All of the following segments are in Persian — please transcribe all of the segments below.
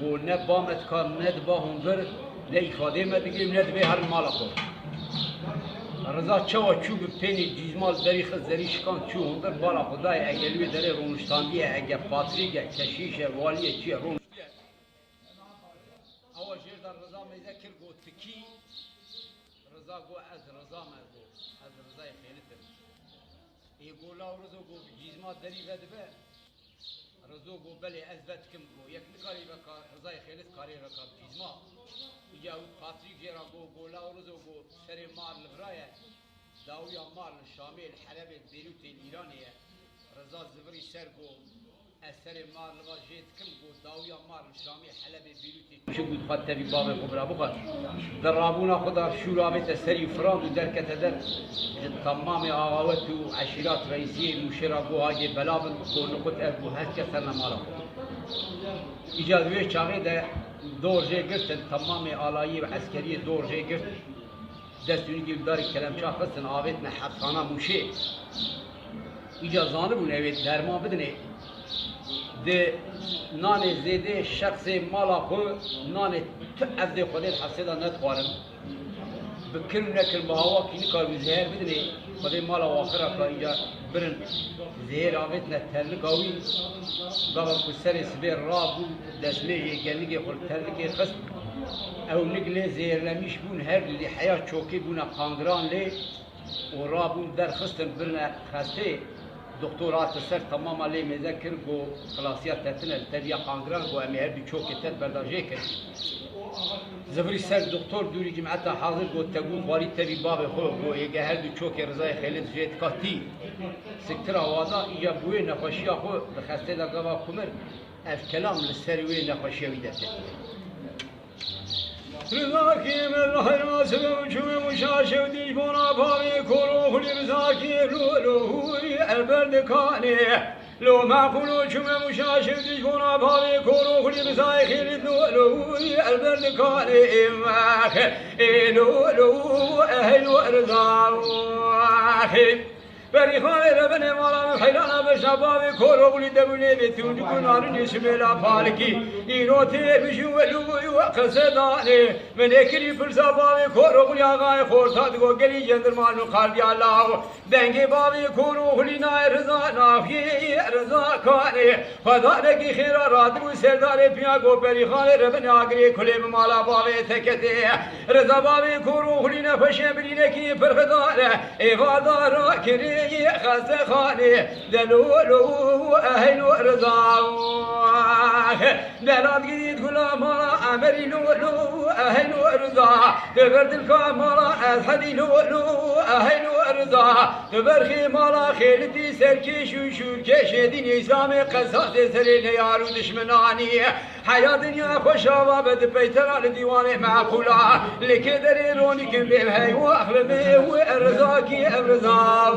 گو نه بامت کار نه دبا هنگر نه ایفاده مدگیم نه دبه هر مالا خود رضا چوا چوب پینی دیزمال دری خز دری شکان چو هنگر بالا خدای اگلوی دری رونشتاندیه اگه پاتریگه کشیشه والیه چیه رونشتیه اوا جیر در رضا میزه کر گو تکی رضا گو از رضا مزو از رضای خیلی تر ای گولا و رضا گو دیزمال دری ودبه رضا گو بله از ود کم گو یک نکاری بکار رضای خیلی کاری بکار دیزمال یا پاتریک جرا گولا و رزو گو سر مار لبرایه داویا مار شامل حلب بیروت ایرانیه رضا زبری سر گو اثر مار لبا جیت کم گو داویا مار شامل حلب بیروت شو گود خاطر تبی باب خبر بخار در رابونا خدا شورابت سری فراد و درکت در تمام آقاوت و عشیرات رئیسی مشرا گو آگه بلابن گو نقط ابو هست که سرنا مالا ایجادوی چاقی ده دورجه گرتن تمام آلایی و عسکری دورجه گرت دستونی گیرداری کلمچاه خستن آویتن حبسانه موشه ایجا زانه بون اوید درمان بدنه ده نان زیده شخص مالا خو نان تو افده خودت حفظه دا نتخوارن بکرم نکرم با هوا کنی کار و زهر بدنه خود مالا واخره که اینجا برن زهر آویتن ترلک آوی بابا کسر سبیر را بود دسمه یکلگی خود ترلکی خست او نگله زهر نمیش بون هر لی حیات چوکی بونه قاندران لی و را بون در خستن برن خسته دکترات سر تمام لی مذکر گو خلاصیات تتنه تبیا قاندران گو امی هر بی چوکی تت برداجه کرد زبری سر دکتر دوری جمعتا حاضر گو تگون باری تبی باب خو گو ایگه هر بی چوکی رضای خیلت جیت کاتی سکتر آوادا ایجا بوی نخوشی خو بخسته در گوا کمر اف کلام لسروی نخوشی ویدته رضا کی من حراس و چوب مشاش و دیونا پاوی کرو خلی رضا کی لولوی البرد کانی لو معقولو چوب مشاش و دیونا پاوی کرو خلی رضا خیلی لولوی البرد کانی ماخ لولو اهل رضا بری خانه ربن مالا خیلانا بشباب کورو بولی دبونه بیتون کنار نشملا پالکی اینو تیبشو ولوی و قصدانه من اکری پرسا بابی کورو بولی آقای خورتاد گو گلی جندرمان و خالدی الله دنگی بابی کورو بولی نای رضا نافی رضا کانه خدا نکی خیرا راد و سردار پیا گو بری خانه ربن آگری کلیم مالا بابی تکته رضا بابی کورو بولی نفشه بلی نکی پرخدانه ایوادارا کری خسته خانه دلولو اهل رضا دلات جدید كلها مالا امري لولو اهل رضا تبرد الكامالا اذهدي لولو اهل رضا تبرخي مالا خيلتي سركش وشوركش دين اسلام قصاص سرين يارو دشمناني حياة دنيا خوشا بد بيتر الديوان معقولا لكدر روني كم بهي واخربي ورزاكي ابرزا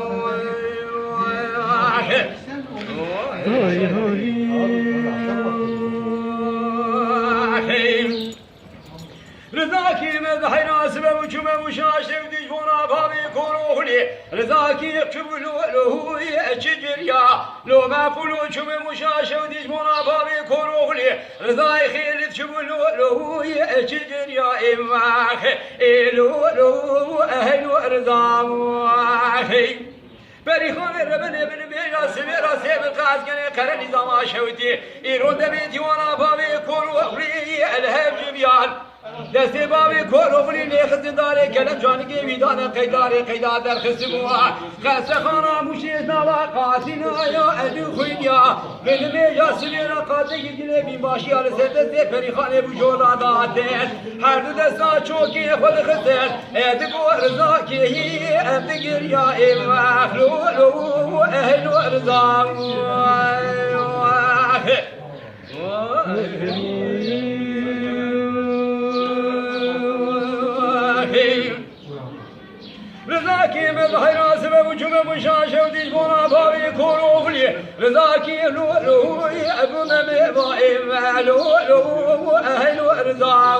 رضاكي مذهي ناسبه وشمه مشاشه وديجونا بابي كروهلي رضاكي يكتبلو له يأججريا لو ما فلو شمه مشاشه وديجونا بابي كروهلي رضاي خيل تشبلو له يأججريا إماخ إلو أهل رضا بری خانه ربنه بن بیرا سویرا سیب قاز کنه قرن نظام آشوتی ایرون دبی دیوانا بابی کورو اخلی الهب جبیان دستی بابی کورو اخلی نیخت داره کلم جانگی ویدان قیداره قیدار در خسبوها قصر خانا موشیز نوا قاتین آیا ادو خوینیا بن بیرا سویرا قاته گیدنه بین باشی آل سردسته بری خانه بجولا داده هر دو دستا چوکی خود خسر ادگو رضا که هی ابدگیر یا ایمخلو لو أهل رضا رضاكي مظهر سبب وجوم مشاشه وديجونا بابي كروفلي رضاكي لولو ابو مبيض لولو أهل رضا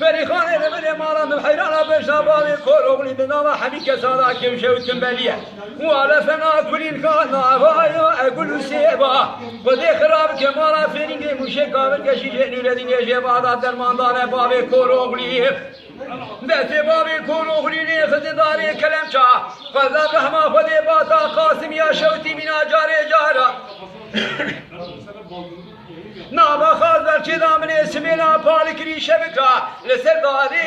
فريخان من مالان حيران بشباب كوروغلي دنا حبيك صدا كم شوتن بليه وعلى فنا كلين كان بايا اقول سيبا ودي خراب كمالا فيني مشكا بالكشي جنولدين يجي بعد درماندان باب كوروغلي دسته بابی کلوخلی نی خداری کلم چا فضا رحمه خدای باتا قاسم یا شوتی مینا جاره جارا نام خازر چه دامن اسمینا پالکری شبکا لسرداری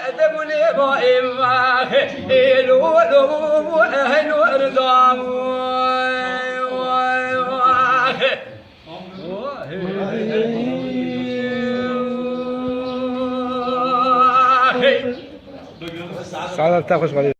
ادبونی با ایوه ایلو لو اهلو اردام سعادت خوش